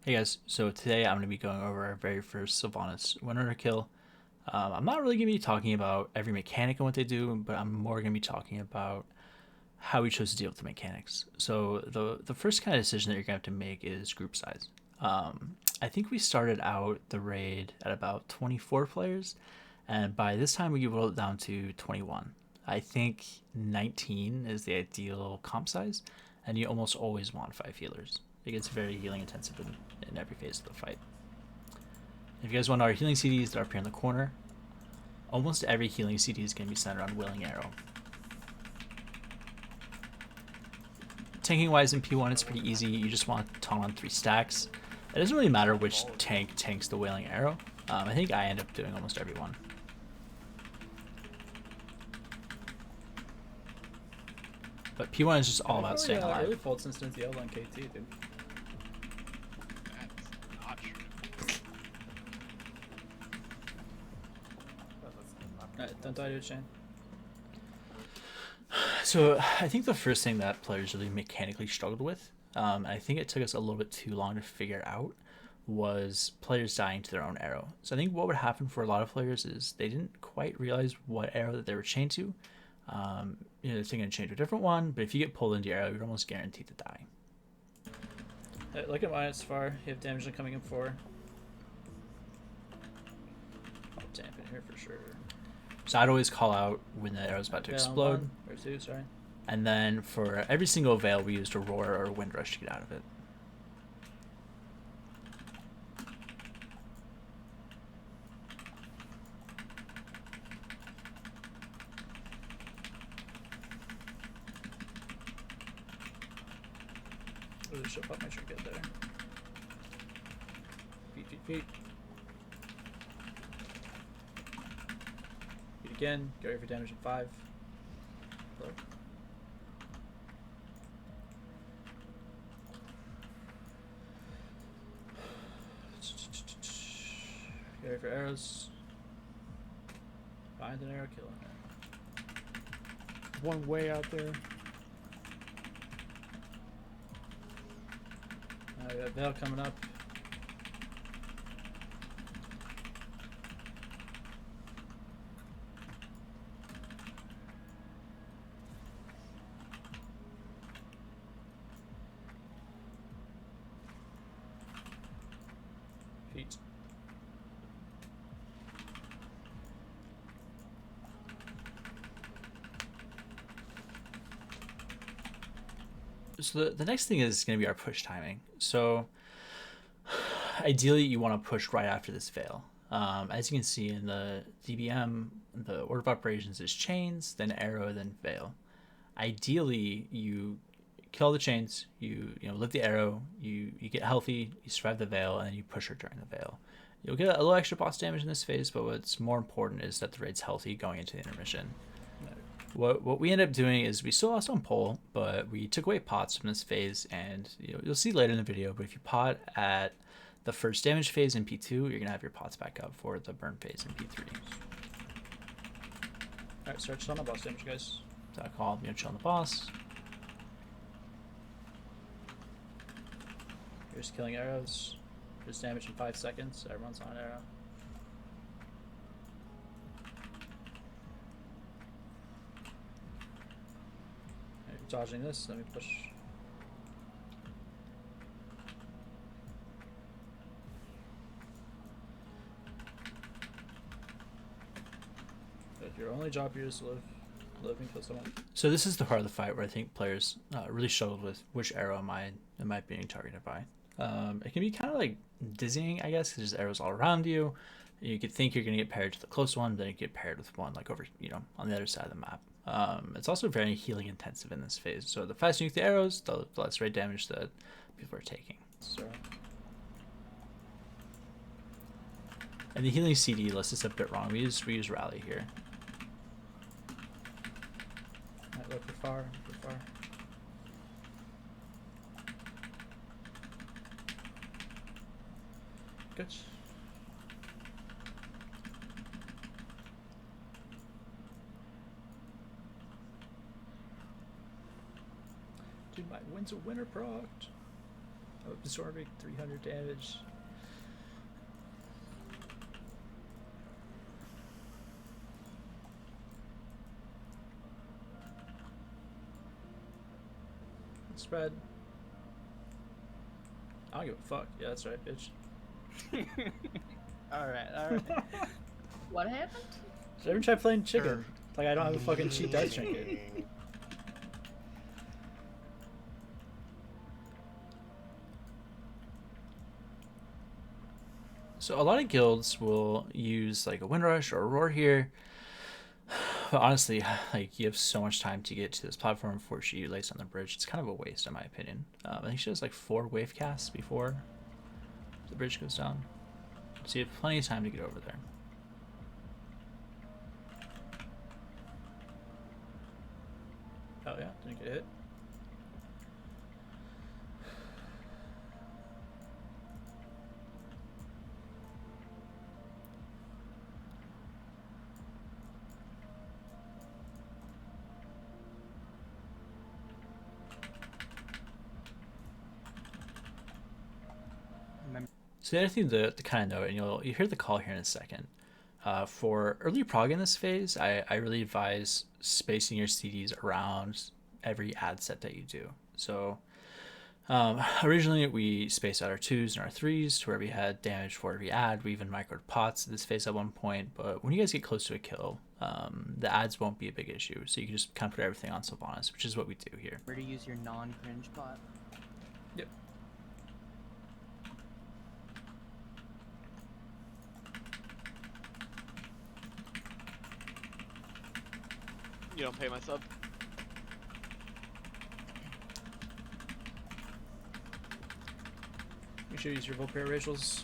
Hey guys, so today I'm going to be going over our very first Sylvanas Windrunner kill. I'm not really going to be talking about every mechanic and what they do, but I'm more going to be talking about how we chose to deal with the mechanics. So the first kind of decision that you're going to have to make is group size. I think we started out the raid at about 24 players, and by this time we rolled it down to 21. I think 19 is the ideal comp size, and you almost always want 5 healers. It gets very healing intensive in every phase of the fight. If you guys want our healing CDs, they're up here in the corner. Almost every healing CD is going to be centered on Willing Arrow. Tanking wise in P1, it's pretty easy. You just want to taunt on 3 stacks. It doesn't really matter which tank tanks the Wailing Arrow. I think I end up doing almost every one. But P1 is just all about staying alive. Really fault instance yelled on KT, dude. That's not true. Alright, don't die to a chain. So I think the first thing that players really mechanically struggled with, and I think it took us a little bit too long to figure out, was players dying to their own arrow. So I think what would happen for a lot of players is they didn't quite realize what arrow that they were chained to. They're thinking to change to a different one, but if you get pulled into your arrow, you're almost guaranteed to die. Look at mine, it's far. You have damage coming in 4. I'll dampen here for sure. So I'd always call out when the arrow's about to explode. Or 2, sorry. And then for every single veil, we used a roar or a wind rush to get out of it. Ooh, should pop my trinket there. Feet. Feet again. Go for damage in 5. Low. Go for arrows. Find an arrow, kill an arrow. One way out there. We got Veil coming up. Feet. So the next thing is going to be our push timing. So ideally, you want to push right after this veil. As you can see in the DBM, the order of operations is chains, then arrow, then veil. Ideally, you kill the chains, you live the arrow, you get healthy, you survive the veil, and then you push her during the veil. You'll get a little extra boss damage in this phase, but what's more important is that the raid's healthy going into the intermission. What we ended up doing is we still lost on pole, but we took away pots from this phase, and you'll see later in the video, but if you pot at the first damage phase in P2, you're going to have your pots back up for the burn phase in P3. Alright, start on the boss damage, guys. So I call chill on the boss. You're just killing arrows. Just damage in 5 seconds. Everyone's on an arrow. Dodging this, let me push. But your only job here is to live and kill someone. So this is the part of the fight where I think players really struggled with which arrow am I being targeted by. It can be kind of like dizzying, I guess, because there's arrows all around you. You could think you're going to get paired to the close one, then you get paired with one like over, on the other side of the map. It's also very healing intensive in this phase. So the faster you get the arrows, the less raid damage that people are taking. So. And the healing CD list is a bit wrong. We use rally here. Alright, look for far. Good. Dude, my wind's a winner proc. Absorbing 300 damage. Spread. I don't give a fuck. Yeah, that's right, bitch. Alright. What happened? Did you ever try playing chicken? Like, I don't have a fucking cheat dice trinket. So a lot of guilds will use like a Windrush or a Roar here. But honestly, like you have so much time to get to this platform before she lays on the bridge. It's kind of a waste, in my opinion. I think she has like 4 wave casts before the bridge goes down, so you have plenty of time to get over there. Oh yeah, didn't get hit. So the other thing to kind of note, and you'll hear the call here in a second. For early prog in this phase, I really advise spacing your CDs around every ad set that you do. So originally we spaced out our 2s and our 3s to where we had damage for every ad. We even microed pots in this phase at one point, but when you guys get close to a kill, the ads won't be a big issue. So you can just kind of put everything on Sylvanas, which is what we do here. Where to use your non-cringe pot? Yep. You don't pay my sub? You should use your Volpair Rachel's.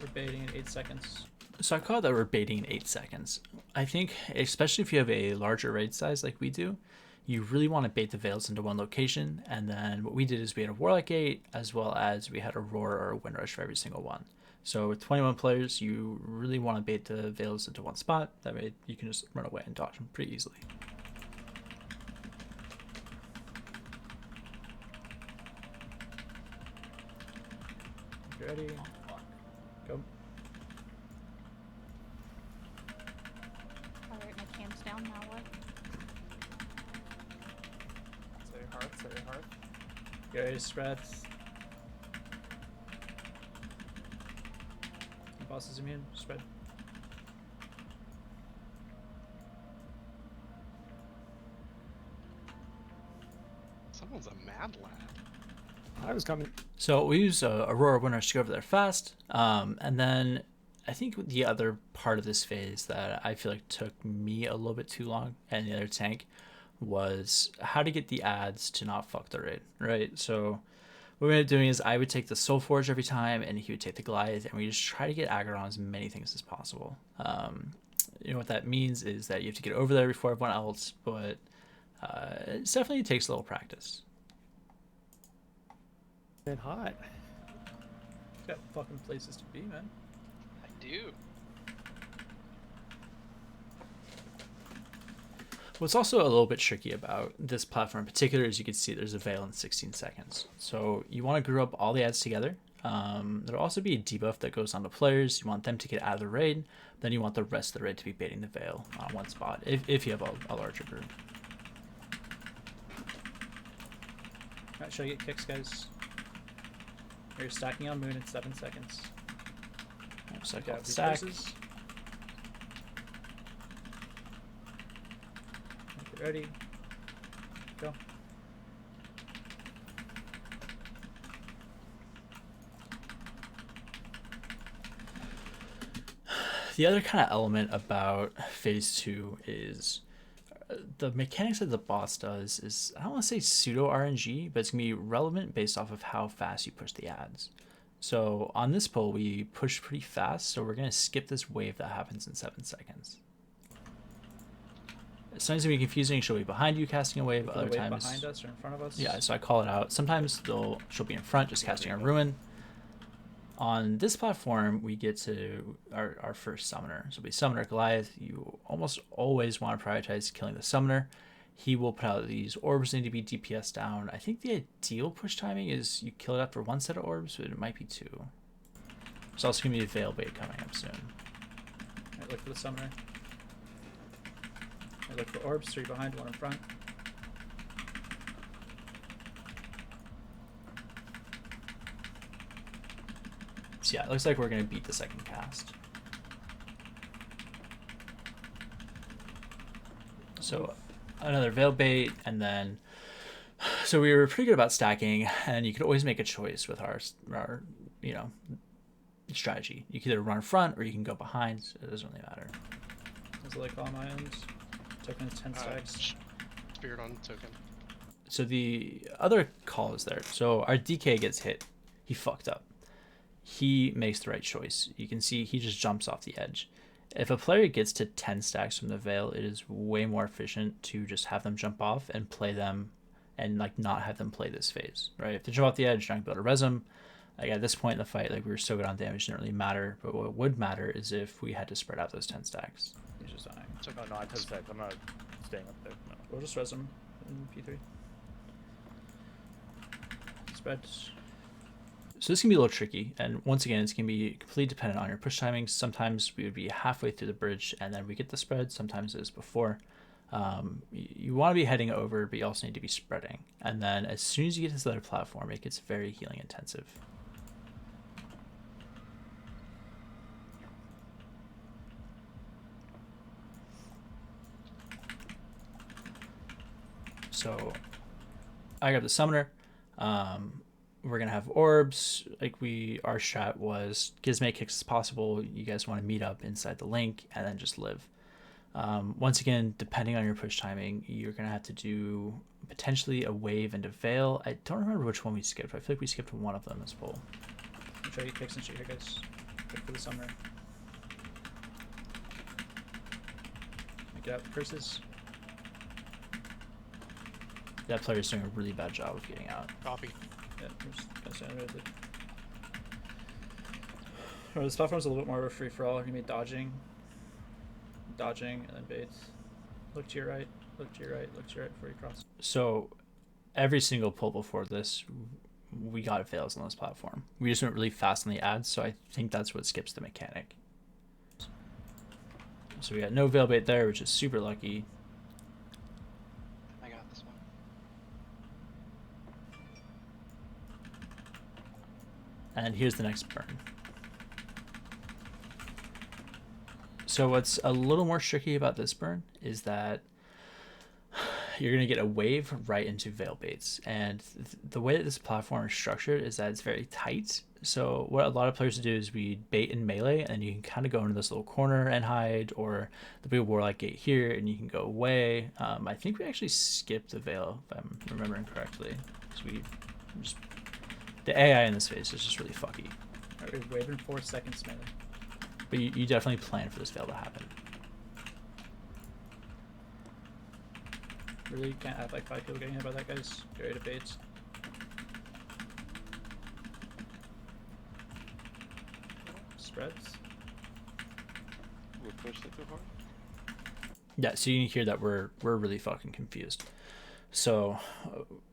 We're baiting in 8 seconds. So I call that we're baiting in 8 seconds. I think, especially if you have a larger raid size like we do, you really want to bait the Veils into one location. And then what we did is we had a Warlock gate, as well as we had a Roar or a Windrush for every single one. So with 21 players, you really want to bait the Veils into one spot. That way you can just run away and dodge them pretty easily. You ready? Go. Alright, my cam's down now. What? Say hearth. You ready to spread? Boss is immune. Spread. Someone's a mad lad. I was coming. So we use Aurora Windrush to go over there fast. And then I think the other part of this phase that I feel like took me a little bit too long and the other tank was how to get the ads to not fuck the raid, right? So what we ended up doing is I would take the Soul Forge every time and he would take the Goliath, and we just try to get aggro on as many things as possible. You know what that means is that you have to get over there before everyone else, but it definitely takes a little practice. Been hot. Got fucking places to be, man. I do. What's also a little bit tricky about this platform in particular is you can see there's a veil in 16 seconds. So you want to group up all the ads together. There'll also be a debuff that goes on to players. You want them to get out of the raid. Then you want the rest of the raid to be baiting the veil on one spot if you have a larger group. Alright, should I get kicks, guys? You're stacking on moon in 7 seconds. So I Got got the stack. resources. Get ready. Go. The other kind of element about phase 2 is the mechanics that the boss does is, I don't want to say pseudo RNG, but it's going to be relevant based off of how fast you push the ads. So on this pull, we push pretty fast, so we're going to skip this wave that happens in 7 seconds. Sometimes it'll be confusing, she'll be behind you casting a wave, The other wave times... behind us or in front of us? Yeah, so I call it out. Sometimes she'll be in front, just casting a ruin. On this platform, we get to our first summoner. So we summon our Goliath. You almost always want to prioritize killing the summoner. he will put out these orbs need to be DPS down. I think the ideal push timing is you kill it after one set of orbs, but it might be two. There's also going to be a Veil Bait coming up soon. Alright, look for the summoner. Alright, look for orbs, 3 behind, 1 in front. So yeah, it looks like we're going to beat the second cast. So another Veil Bait, and then so we were pretty good about stacking, and you could always make a choice with our you know, strategy. You can either run front or you can go behind. So it doesn't really matter. That's what I call my end. Token is 10 stacks. Spirit on token. So the other call is there. So our DK gets hit. He fucked up. He makes the right choice. You can see he just jumps off the edge. If a player gets to 10 stacks from the Veil, it is way more efficient to just have them jump off and play them and like not have them play this phase, right? If they jump off the edge, you're not gonna be able to res them. Like at this point in the fight, like we were so good on damage, it didn't really matter. But what would matter is if we had to spread out those 10 stacks. He's just dying. Oh no, I took that. I'm not staying up there. No. We'll just res him in P3. Spread. So this can be a little tricky, and once again, it's going to be completely dependent on your push timings. Sometimes we would be halfway through the bridge and then we get the spread. Sometimes it is before. You want to be heading over, but you also need to be spreading. And then as soon as you get to this other platform, it gets very healing intensive. So I grab the summoner. We're gonna have orbs. Like our strat was get as many kicks as possible. You guys want to meet up inside the link and then just live. Once again, depending on your push timing, you're gonna have to do potentially a wave into Veil. I don't remember which one we skipped. I feel like we skipped one of them this poll. I'll try to get kicks and shit here, guys. Look for the summoner. Get out the curses. That player's doing a really bad job of getting out. Copy. Yeah, we're just gonna stand right there. Alright, this platform's a little bit more of a free for all. You're gonna be dodging, and then baits. Look to your right, look to your right, look to your right before you cross. So every single pull before this, we got fails on this platform. We just went really fast on the ads, so I think that's what skips the mechanic. So we got no Veil Bait there, which is super lucky. I got this one. And here's the next burn. So what's a little more tricky about this burn is that you're going to get a wave right into Veil Baits. And the way that this platform is structured is that it's very tight. So what a lot of players do is we bait in melee, and you can kind of go into this little corner and hide, or there'll be a Warlock gate here and you can go away. I think we actually skipped the Veil, if I'm remembering correctly. Because the AI in this phase is just really fucky. Alright, we're waving 4 seconds melee. But you definitely plan for this Veil to happen. Really can't have like 5 people getting hit by that, guys. Get ready to bait. Spreads. We pushed it too hard. Yeah, so you can hear that we're really fucking confused. So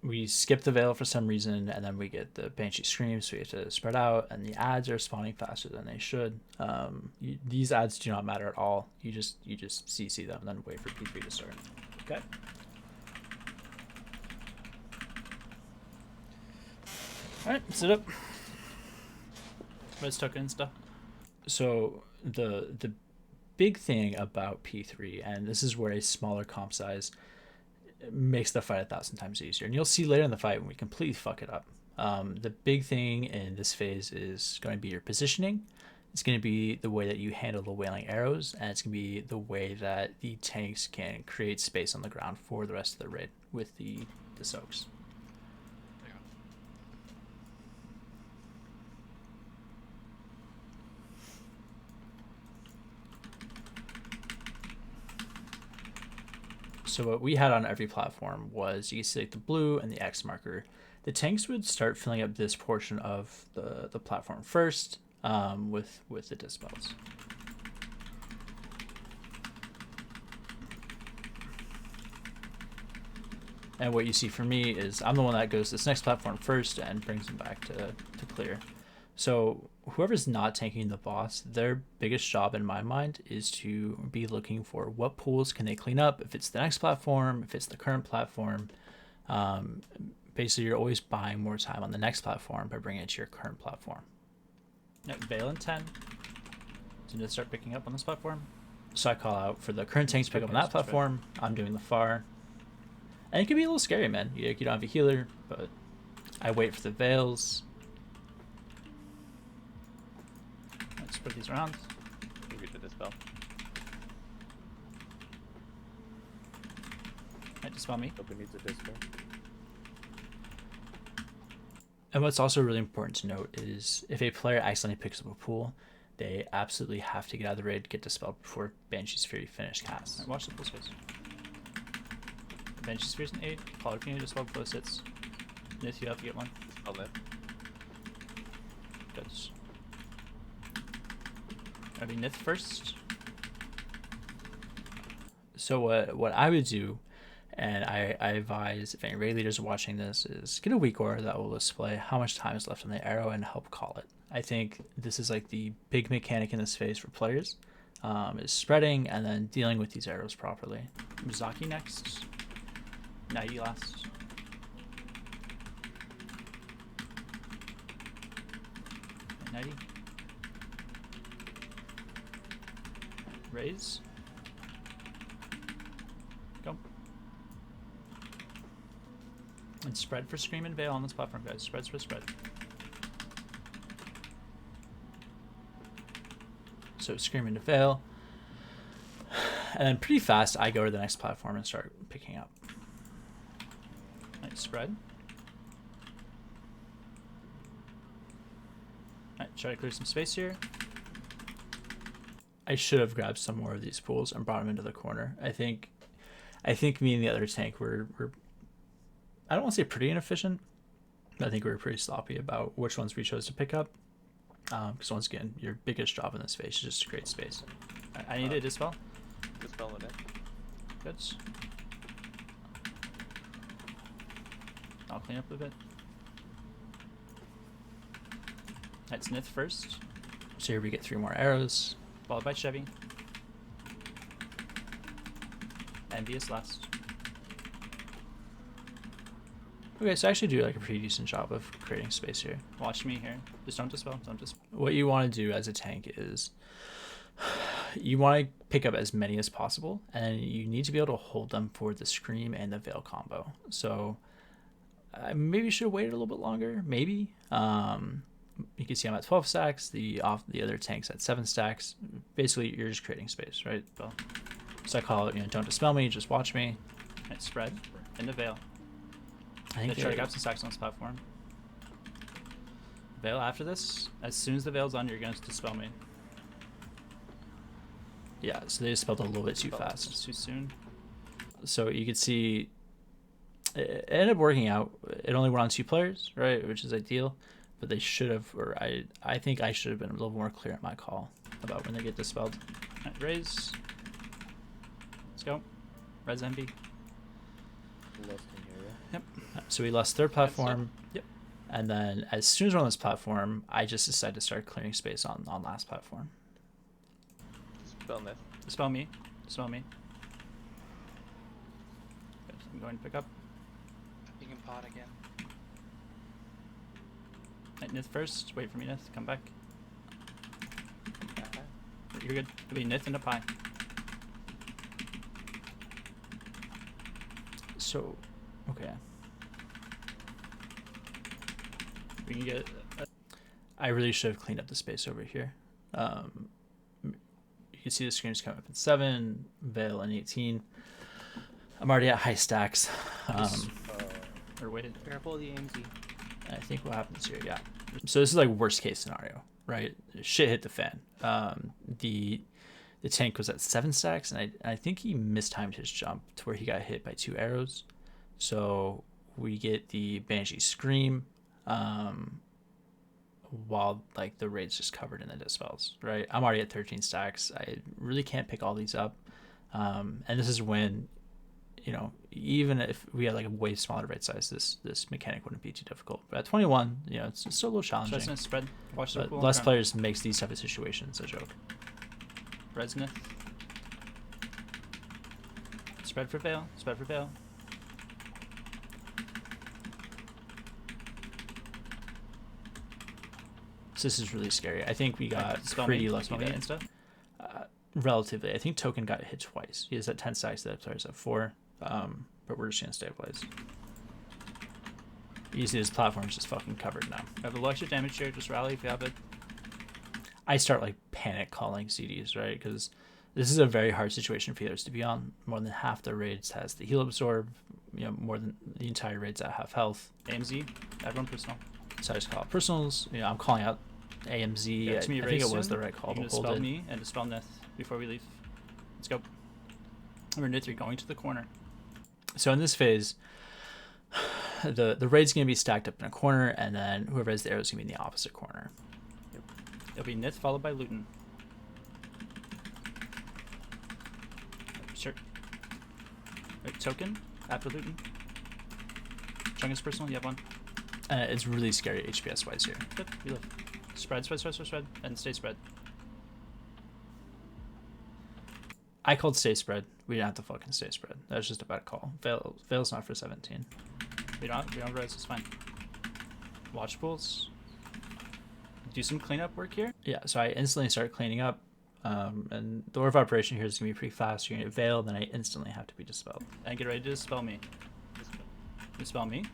we skip the Veil for some reason, and then we get the Banshee Scream, so we have to spread out, and the ads are spawning faster than they should. These ads do not matter at all. You just CC them and then wait for P3 to start. Okay. Alright, sit up. Res token and stuff. So the big thing about P3, and this is where a smaller comp size makes the fight 1,000 times easier, and you'll see later in the fight when we completely fuck it up. The big thing in this phase is going to be your positioning. It's going to be the way that you handle the wailing arrows, and it's going to be the way that the tanks can create space on the ground for the rest of the raid with the soaks. So what we had on every platform was you see like the blue and the X marker. The tanks would start filling up this portion of the platform first with the dispels. And what you see for me is I'm the one that goes to this next platform first and brings them back to clear. So whoever's not tanking the boss, their biggest job in my mind is to be looking for what pools can they clean up. If it's the next platform, if it's the current platform, basically you're always buying more time on the next platform by bringing it to your current platform. Now, Veil in 10. So to start picking up on this platform. So I call out for the current tanks to pick up on that platform. I'm doing the far. And it can be a little scary, man. You don't have a healer, but I wait for the Veils. Let's spread these around. You get to dispel. Might dispel me. Open needs a dispel. And what's also really important to note is if a player accidentally picks up a pool, they absolutely have to get out of the raid, get dispelled before Banshee's Fury finish cast. Right, watch the pool space. Banshee's Fury's an 8. Follow Community dispel before it sits. Nith, you have to get one. Dispel Nith. Good. Maybe Nith first. So what I would do, and I advise if any raid leaders are watching this, is get a weak aura that will display how much time is left on the arrow and help call it. I think this is like the big mechanic in this phase for players, is spreading and then dealing with these arrows properly. Mizaki next. Nagi last. Nagi. Raise. Go. And spread for Scream and Veil on this platform, guys. Spread, spread, spread. So Scream into Veil. And then pretty fast, I go to the next platform and start picking up. Alright, spread. Alright, try to clear some space here. I should have grabbed some more of these pools and brought them into the corner. I think me and the other tank were I don't want to say pretty inefficient, but I think we were pretty sloppy about which ones we chose to pick up. Because once again, your biggest job in this phase is just to create space. I need a dispel. Dispel the Nith. Good. I'll clean up a bit. That's Nith first, So here we get 3 more arrows. followed by Chevy. Envious last. Okay, so I actually do like a pretty decent job of creating space here. Watch me here. Just don't dispel. Don't dispel. What you want to do as a tank is you want to pick up as many as possible, and you need to be able to hold them for the Scream and the Veil combo. So I maybe should have waited a little bit longer. Maybe. You can see I'm at 12 stacks. The other tank's at 7 stacks. Basically, you're just creating space, right? So I call it, don't dispel me, just watch me. Right, spread. In the Veil. I think Try to grab some stacks on this platform. Veil after this. As soon as the Veil's on, you're going to dispel me. yeah, so they just spelled a little bit too Dispel. fast. It's too soon. So you could see it ended up working out. It only went on 2 players, right, which is ideal. But they should have, or I think I should have been a little more clear at my call about when they get dispelled. Right, raise. Let's go. Res Envy. Lost in here, yeah? Yep. So we lost 3rd platform. Yep. And then as soon as we're on this platform, I just decided to start clearing space on last platform. Dispel Nith. Dispel me. Dispel me. Good. I'm going to pick up. You can pot again. Right, Nith first. Wait for me, Nith. Come back. Uh-huh. You're good. It'll be Nith and a pie. So, okay. We can get. I really should have cleaned up the space over here. You can see the screens coming up at 7, Veil and 18. I'm already at high stacks. Or wait. Careful the AMZ. I think what happens here, yeah. So this is like worst case scenario, right? Shit hit the fan. The tank was at 7 stacks, and I think he mistimed his jump to where he got hit by 2 arrows. So we get the Banshee Scream, while like the raid's just covered in the dispels, right? I'm already at 13 stacks. I really can't pick all these up. And this is when you know, even if we had like a way smaller raid size, this mechanic wouldn't be too difficult. But at 21, you know, it's still a little challenging. Resonance spread. Watch the But pool. less players makes these type of situations a joke. Resonance. Spread for Veil. Spread for Veil. So this is really scary. I think we got Spell pretty me. lucky Spell me there. and stuff. Relatively. I think Token got hit twice. He is at 10 stacks, the other player's at 4. But we're just gonna stabilize. You see his platform's just fucking covered now. I have a extra damage here. Just rally if you have it. I start like panic calling CDs, right? Because this is a very hard situation for healers to be on. More than half the raids has the heal absorb. You know, more than the entire raids at half health. AMZ. Everyone personal. So I just call out personals. You know, I'm calling out AMZ. Yeah, to me, I think it was soon. the right call. You can But hold dispel it. me and dispel Nith before we leave. Let's go. Remember, Nith, you're going to the corner. So in this phase, the raid's gonna be stacked up in a corner, and then whoever has the arrow is gonna be in the opposite corner. It'll be Nith followed by Luton. Sure. Wait, Token after Luton. Chungus personal. You have one. It's really scary HPS wise here. Good. You live. Spread, spread, spread, spread, spread, and stay spread. I called stay spread. We didn't have to fucking stay spread. That was just a bad call. Veil's not for 17. We don't res. It's fine. Watch pools. Do some cleanup work here. Yeah, so I instantly start cleaning up. And the order of operation here is going to be pretty fast. You're going to Veil, then I instantly have to be dispelled. And get ready to dispel me. Dispel me.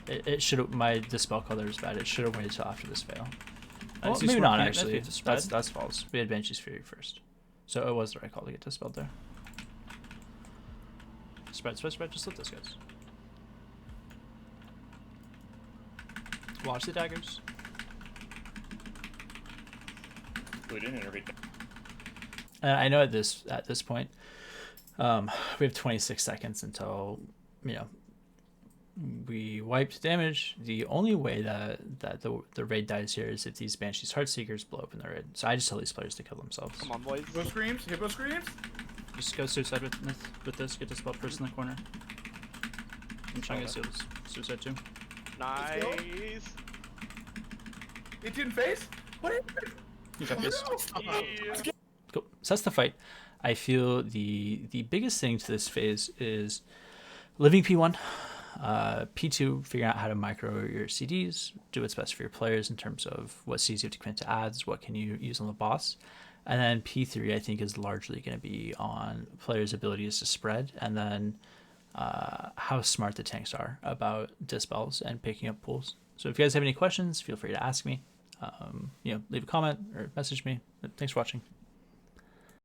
It should have, my dispel color is bad. It should have waited till after this Veil. I Well, see maybe some not more actually. cleanup, if it's That's false. We had Banshee's Fury first. So it was the right call to get dispelled there. Spread, spread, spread. Just let this guys. Watch the daggers. We didn't intervene. I know at this point, we have 26 seconds until, you know, we wiped damage. The only way that the raid dies here is if these Banshees Heartseekers blow open the raid. So I just tell these players to kill themselves. Come on, boys. Hippo screams. Hippo screams. Just go suicide with this. Get dispelled first in the corner. I'm trying to steal suicide too. Nice. 18 face. What happened? You got this. Cool. So that's the fight. I feel the biggest thing to this phase is living P1. P2, figuring out how to micro your CDs, do what's best for your players in terms of what CDs you have to commit to ads, what can you use on the boss. And then P3, I think, is largely going to be on players' abilities to spread, and then how smart the tanks are about dispels and picking up pools. So if you guys have any questions, feel free to ask me. You know, leave a comment or message me. Thanks for watching.